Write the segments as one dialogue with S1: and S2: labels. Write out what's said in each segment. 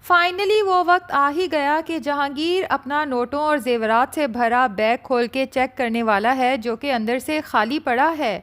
S1: Finally وہ وقت آ ہی گیا کہ جہانگیر اپنا نوٹوں اور زیورات سے بھرا بیگ کھول کے چیک کرنے والا ہے جو کہ اندر سے خالی پڑا ہے۔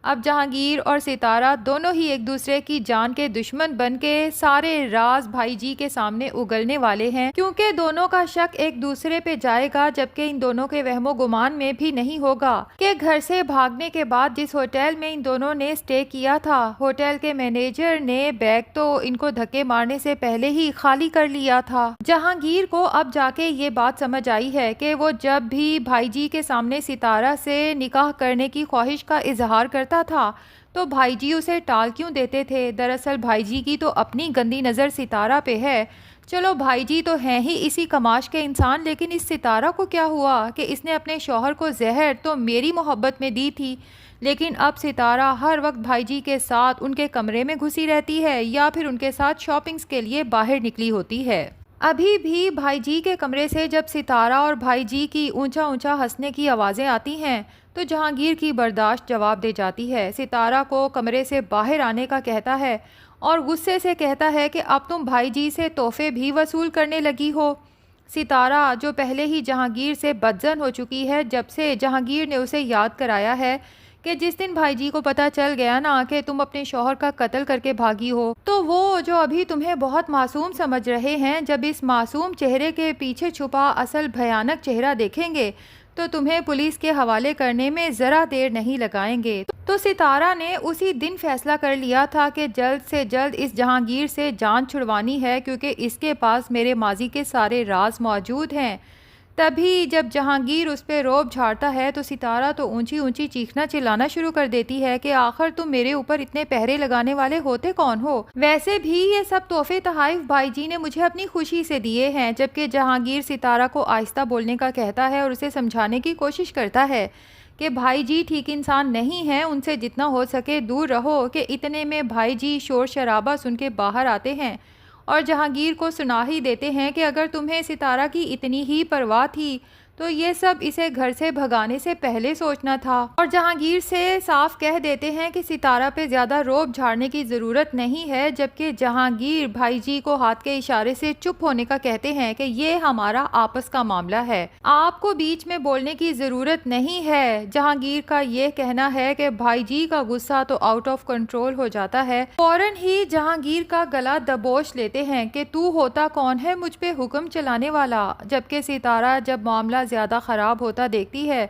S1: اب جہانگیر اور ستارہ دونوں ہی ایک دوسرے کی جان کے دشمن بن کے سارے راز بھائی جی کے سامنے اگلنے والے ہیں، کیونکہ دونوں کا شک ایک دوسرے پہ جائے گا، جبکہ ان دونوں کے وہم و گمان میں بھی نہیں ہوگا کہ گھر سے بھاگنے کے بعد جس ہوٹل میں ان دونوں نے اسٹے کیا تھا، ہوٹل کے مینیجر نے بیگ تو ان کو دھکے مارنے سے پہلے ہی خالی کر لیا تھا۔ جہانگیر کو اب جا کے یہ بات سمجھ آئی ہے کہ وہ جب بھی بھائی جی کے سامنے ستارہ سے نکاح کرنے کی خواہش کا اظہار کرتا تھا تو بھائی جی اسے ٹال کیوں دیتے تھے۔ دراصل بھائی جی کی تو اپنی گندی نظر ستارہ پہ ہے۔ چلو بھائی جی تو ہیں ہی اسی کماش کے انسان، لیکن اس ستارہ کو کیا ہوا کہ اس نے اپنے شوہر کو زہر تو میری محبت میں دی تھی، لیکن اب ستارہ ہر وقت بھائی جی کے ساتھ ان کے کمرے میں گھسی رہتی ہے یا پھر ان کے ساتھ شاپنگز کے لیے باہر نکلی ہوتی ہے۔ ابھی بھی بھائی جی کے کمرے سے جب ستارہ اور بھائی جی کی اونچا اونچا ہنسنے کی آوازیں آتی ہیں تو جہانگیر کی برداشت جواب دے جاتی ہے۔ ستارہ کو کمرے سے باہر آنے کا کہتا ہے اور غصے سے کہتا ہے کہ اب تم بھائی جی سے تحفے بھی وصول کرنے لگی ہو۔ ستارہ جو پہلے ہی جہانگیر سے بدظن ہو چکی ہے جب سے جہانگیر نے اسے یاد کرایا ہے کہ جس دن بھائی جی کو پتہ چل گیا نا کہ تم اپنے شوہر کا قتل کر کے بھاگی ہو، تو وہ جو ابھی تمہیں بہت معصوم سمجھ رہے ہیں، جب اس معصوم چہرے کے پیچھے چھپا اصل بھیانک چہرہ دیکھیں گے تو تمہیں پولیس کے حوالے کرنے میں ذرا دیر نہیں لگائیں گے۔ تو ستارہ نے اسی دن فیصلہ کر لیا تھا کہ جلد سے جلد اس جہانگیر سے جان چھڑوانی ہے، کیونکہ اس کے پاس میرے ماضی کے سارے راز موجود ہیں۔ تبھی جب جہانگیر اس پہ روب جھاڑتا ہے تو ستارہ تو اونچی اونچی چیخنا چلانا شروع کر دیتی ہے کہ آخر تم میرے اوپر اتنے پہرے لگانے والے ہوتے کون ہو؟ ویسے بھی یہ سب تحفے تحائف بھائی جی نے مجھے اپنی خوشی سے دیے ہیں۔ جبکہ جہانگیر ستارہ کو آہستہ بولنے کا کہتا ہے اور اسے سمجھانے کی کوشش کرتا ہے کہ بھائی جی ٹھیک انسان نہیں ہیں، ان سے جتنا ہو سکے دور رہو، کہ اتنے میں بھائی جی شور شرابہ سن کے باہر آتے ہیں اور جہانگیر کو سنا ہی دیتے ہیں کہ اگر تمہیں ستارہ کی اتنی ہی پرواہ تھی تو یہ سب اسے گھر سے بھگانے سے پہلے سوچنا تھا، اور جہانگیر سے صاف کہہ دیتے ہیں کہ ستارہ پہ زیادہ روب جھاڑنے کی ضرورت نہیں ہے۔ جبکہ جہانگیر بھائی جی کو ہاتھ کے اشارے سے چپ ہونے کا کہتے ہیں کہ یہ ہمارا آپس کا معاملہ ہے، آپ کو بیچ میں بولنے کی ضرورت نہیں ہے۔ جہانگیر کا یہ کہنا ہے کہ بھائی جی کا غصہ تو آؤٹ آف کنٹرول ہو جاتا ہے، فوراً ہی جہانگیر کا گلا دبوچ لیتے ہیں کہ تو ہوتا کون ہے مجھ پہ حکم چلانے والا۔ جبکہ ستارہ جب معاملہ زیادہ خراب ہوتا دیکھتی ہے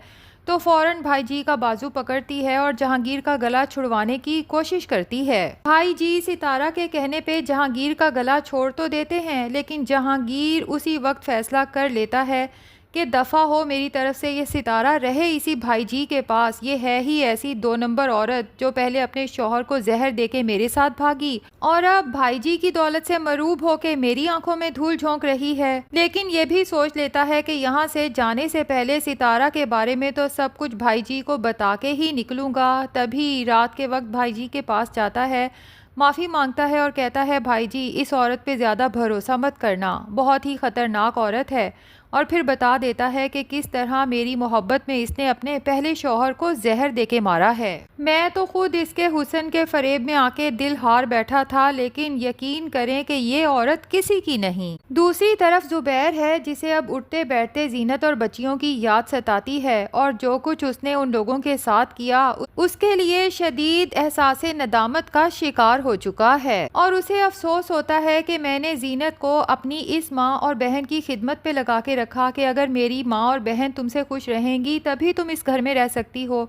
S1: تو فوراً بھائی جی کا بازو پکڑتی ہے اور جہانگیر کا گلا چھڑوانے کی کوشش کرتی ہے۔ بھائی جی ستارہ کے کہنے پہ جہانگیر کا گلا چھوڑ تو دیتے ہیں، لیکن جہانگیر اسی وقت فیصلہ کر لیتا ہے کہ دفع ہو میری طرف سے، یہ ستارہ رہے اسی بھائی جی کے پاس، یہ ہے ہی ایسی 2 نمبر عورت جو پہلے اپنے شوہر کو زہر دے کے میرے ساتھ بھاگی اور اب بھائی جی کی دولت سے مروب ہو کے میری آنکھوں میں دھول جھونک رہی ہے۔ لیکن یہ بھی سوچ لیتا ہے کہ یہاں سے جانے سے پہلے ستارہ کے بارے میں تو سب کچھ بھائی جی کو بتا کے ہی نکلوں گا۔ تبھی رات کے وقت بھائی جی کے پاس جاتا ہے، معافی مانگتا ہے اور کہتا ہے بھائی جی اس عورت پہ زیادہ بھروسہ مت کرنا، بہت ہی خطرناک عورت ہے، اور پھر بتا دیتا ہے کہ کس طرح میری محبت میں اس نے اپنے پہلے شوہر کو زہر دے کے مارا ہے۔ میں تو خود اس کے حسن کے فریب میں آ کے دل ہار بیٹھا تھا، لیکن یقین کریں کہ یہ عورت کسی کی نہیں۔ دوسری طرف زبیر ہے جسے اب اٹھتے بیٹھتے زینت اور بچیوں کی یاد ستاتی ہے، اور جو کچھ اس نے ان لوگوں کے ساتھ کیا اس کے لیے شدید احساس ندامت کا شکار ہو چکا ہے، اور اسے افسوس ہوتا ہے کہ میں نے زینت کو اپنی اس ماں اور بہن کی خدمت پہ لگا کے رکھا کہ اگر میری ماں اور بہن تم سے خوش رہیں گی تبھی تم اس گھر میں رہ سکتی ہو۔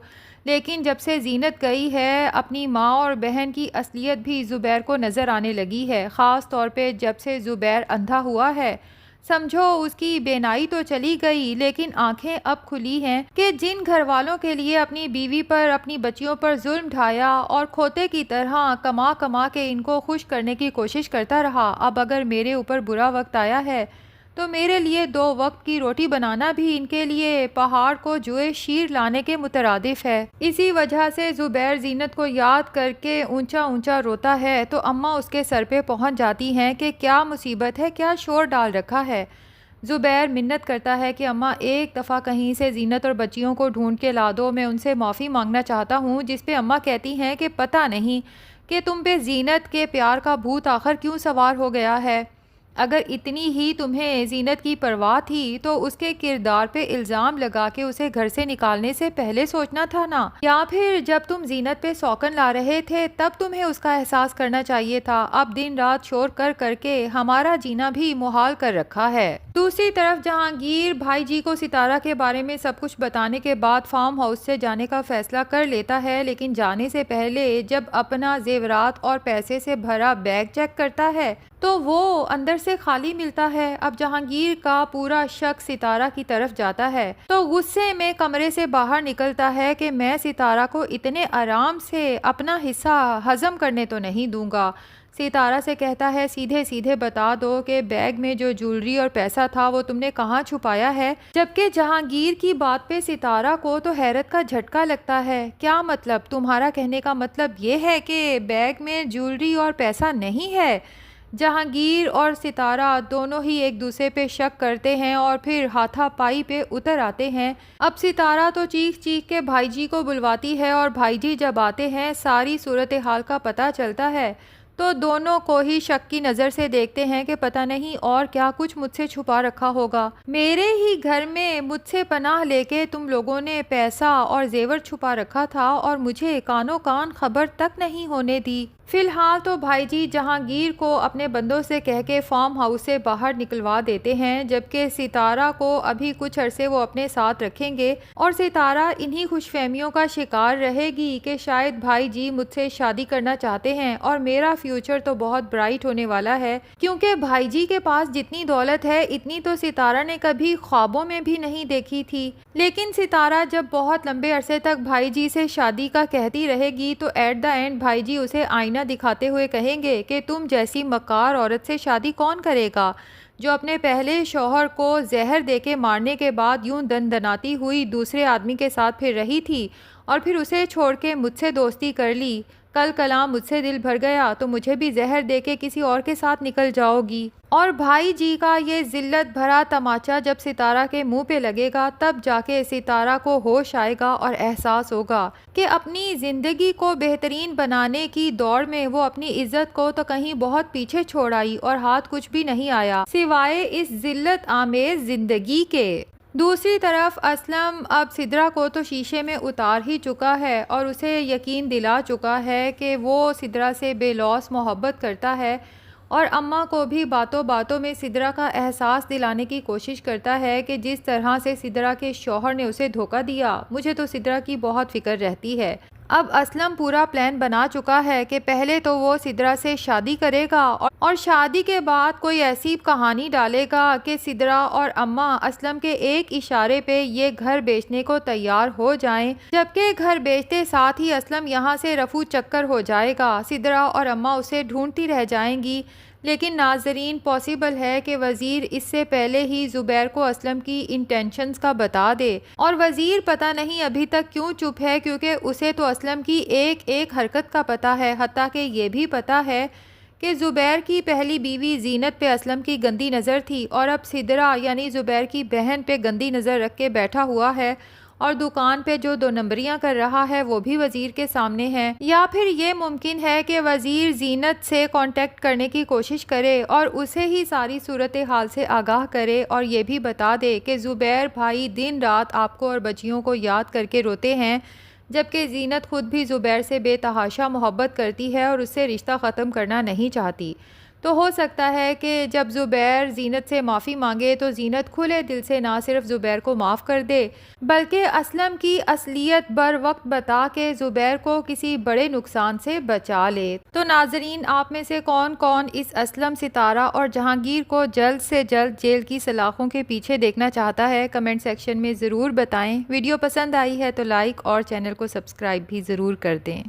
S1: لیکن جب سے زینت گئی ہے اپنی ماں اور بہن کی اصلیت بھی زبیر کو نظر آنے لگی ہے، خاص طور پہ جب سے زبیر اندھا ہوا ہے۔ سمجھو اس کی بینائی تو چلی گئی لیکن آنکھیں اب کھلی ہیں کہ جن گھر والوں کے لیے اپنی بیوی پر اپنی بچیوں پر ظلم ڈھایا اور کھوتے کی طرح کما کما کے ان کو خوش کرنے کی کوشش کرتا رہا، اب اگر میرے اوپر برا وقت آیا ہے تو میرے لیے 2 وقت کی روٹی بنانا بھی ان کے لیے پہاڑ کو جوئے شیر لانے کے مترادف ہے۔ اسی وجہ سے زبیر زینت کو یاد کر کے اونچا اونچا روتا ہے تو اماں اس کے سر پہ پہنچ جاتی ہیں کہ کیا مصیبت ہے، کیا شور ڈال رکھا ہے۔ زبیر منت کرتا ہے کہ اماں ایک دفعہ کہیں سے زینت اور بچیوں کو ڈھونڈ کے لا دو، میں ان سے معافی مانگنا چاہتا ہوں، جس پہ اماں کہتی ہیں کہ پتہ نہیں کہ تم پہ زینت کے پیار کا بھوت آخر کیوں سوار ہو گیا ہے۔ اگر اتنی ہی تمہیں زینت کی پرواہ تھی تو اس کے کردار پہ الزام لگا کے اسے گھر سے نکالنے سے پہلے سوچنا تھا نا؟ یا پھر جب تم زینت پہ سوکن لا رہے تھے تب تمہیں اس کا احساس کرنا چاہیے تھا؟ اب دن رات شور کر کر کے ہمارا جینا بھی محال کر رکھا ہے۔ دوسری طرف جہانگیر بھائی جی کو ستارہ کے بارے میں سب کچھ بتانے کے بعد فارم ہاؤس سے جانے کا فیصلہ کر لیتا ہے، لیکن جانے سے پہلے جب اپنا زیورات اور پیسے سے بھرا بیگ چیک کرتا ہے تو وہ اندر سے خالی ملتا ہے۔ اب جہانگیر کا پورا شک ستارہ کی طرف جاتا ہے تو غصے میں کمرے سے باہر نکلتا ہے کہ میں ستارہ کو اتنے آرام سے اپنا حصہ ہضم کرنے تو نہیں دوں گا۔ ستارہ سے کہتا ہے سیدھے سیدھے بتا دو کہ بیگ میں جو جولری اور پیسہ تھا وہ تم نے کہاں چھپایا ہے؟ جبکہ جہانگیر کی بات پہ ستارہ کو تو حیرت کا جھٹکا لگتا ہے۔ کیا مطلب؟ تمہارا کہنے کا مطلب یہ ہے کہ بیگ میں جولری اور پیسہ نہیں ہے؟ جہانگیر اور ستارہ دونوں ہی ایک دوسرے پہ شک کرتے ہیں اور پھر ہاتھا پائی پہ اتر آتے ہیں۔ اب ستارہ تو چیخ چیخ کے بھائی جی کو بلواتی ہے اور بھائی جی جب آتے ہیں ساری صورتحال کا پتہ چلتا ہے تو دونوں کو ہی شک کی نظر سے دیکھتے ہیں کہ پتہ نہیں اور کیا کچھ مجھ سے چھپا رکھا ہوگا۔ میرے ہی گھر میں مجھ سے پناہ لے کے تم لوگوں نے پیسہ اور زیور چھپا رکھا تھا اور مجھے کانوں کان خبر تک نہیں ہونے دی۔ فی الحال تو بھائی جی جہانگیر کو اپنے بندوں سے کہہ کے فارم ہاؤس سے باہر نکلوا دیتے ہیں، جبکہ ستارہ کو ابھی کچھ عرصے وہ اپنے ساتھ رکھیں گے اور ستارہ انہی خوش فہمیوں کا شکار رہے گی کہ شاید بھائی جی مجھ سے شادی کرنا چاہتے ہیں اور میرا فیوچر تو بہت برائٹ ہونے والا ہے، کیونکہ بھائی جی کے پاس جتنی دولت ہے اتنی تو ستارہ نے کبھی خوابوں میں بھی نہیں دیکھی تھی۔ لیکن ستارہ جب بہت لمبے عرصے تک بھائی جی سے شادی کا کہتی رہے گی تو ایٹ دا اینڈ بھائی جی اسے آئینہ دکھاتے ہوئے کہیں گے کہ تم جیسی مکار عورت سے شادی کون کرے گا جو اپنے پہلے شوہر کو زہر دے کے مارنے کے بعد یوں دندناتی ہوئی دوسرے آدمی کے ساتھ پھر رہی تھی اور پھر اسے چھوڑ کے مجھ سے دوستی کر لی۔ کل کلام مجھ سے دل بھر گیا تو مجھے بھی زہر دے کے کسی اور کے ساتھ نکل جاؤ گی۔ اور بھائی جی کا یہ ذلت بھرا تماچا جب ستارہ کے منہ پہ لگے گا تب جا کے ستارہ کو ہوش آئے گا اور احساس ہوگا کہ اپنی زندگی کو بہترین بنانے کی دوڑ میں وہ اپنی عزت کو تو کہیں بہت پیچھے چھوڑ آئی اور ہاتھ کچھ بھی نہیں آیا سوائے اس ذلت آمیز زندگی کے۔ دوسری طرف اسلم اب سدرا کو تو شیشے میں اتار ہی چکا ہے اور اسے یقین دلا چکا ہے کہ وہ سدرا سے بے لوث محبت کرتا ہے، اور اماں کو بھی باتوں باتوں میں سدرا کا احساس دلانے کی کوشش کرتا ہے کہ جس طرح سے سدرا کے شوہر نے اسے دھوکہ دیا مجھے تو سدرا کی بہت فکر رہتی ہے۔ اب اسلم پورا پلان بنا چکا ہے کہ پہلے تو وہ سدرا سے شادی کرے گا اور شادی کے بعد کوئی ایسی کہانی ڈالے گا کہ سدرا اور اماں اسلم کے ایک اشارے پہ یہ گھر بیچنے کو تیار ہو جائیں، جبکہ گھر بیچتے ساتھ ہی اسلم یہاں سے رفو چکر ہو جائے گا۔ سدرا اور اماں اسے ڈھونڈتی رہ جائیں گی، لیکن ناظرین پاسبل ہے کہ وزیر اس سے پہلے ہی زبیر کو اسلم کی انٹینشنز کا بتا دے، اور وزیر پتہ نہیں ابھی تک کیوں چپ ہے، کیونکہ اسے تو اسلم کی ایک ایک حرکت کا پتہ ہے، حتیٰ کہ یہ بھی پتہ ہے کہ زبیر کی پہلی بیوی زینت پہ اسلم کی گندی نظر تھی اور اب سدرا یعنی زبیر کی بہن پہ گندی نظر رکھ کے بیٹھا ہوا ہے، اور دکان پہ جو 2 نمبریاں کر رہا ہے وہ بھی وزیر کے سامنے ہیں۔ یا پھر یہ ممکن ہے کہ وزیر زینت سے کانٹیکٹ کرنے کی کوشش کرے اور اسے ہی ساری صورتحال سے آگاہ کرے اور یہ بھی بتا دے کہ زبیر بھائی دن رات آپ کو اور بچیوں کو یاد کر کے روتے ہیں، جبکہ زینت خود بھی زبیر سے بے تحاشا محبت کرتی ہے اور اس سے رشتہ ختم کرنا نہیں چاہتی۔ تو ہو سکتا ہے کہ جب زبیر زینت سے معافی مانگے تو زینت کھلے دل سے نہ صرف زبیر کو معاف کر دے بلکہ اسلم کی اصلیت بر وقت بتا کے زبیر کو کسی بڑے نقصان سے بچا لے۔ تو ناظرین آپ میں سے کون کون اس اسلم، ستارہ اور جہانگیر کو جلد سے جلد جیل کی سلاخوں کے پیچھے دیکھنا چاہتا ہے؟ کمنٹ سیکشن میں ضرور بتائیں۔ ویڈیو پسند آئی ہے تو لائک اور چینل کو سبسکرائب بھی ضرور کر دیں۔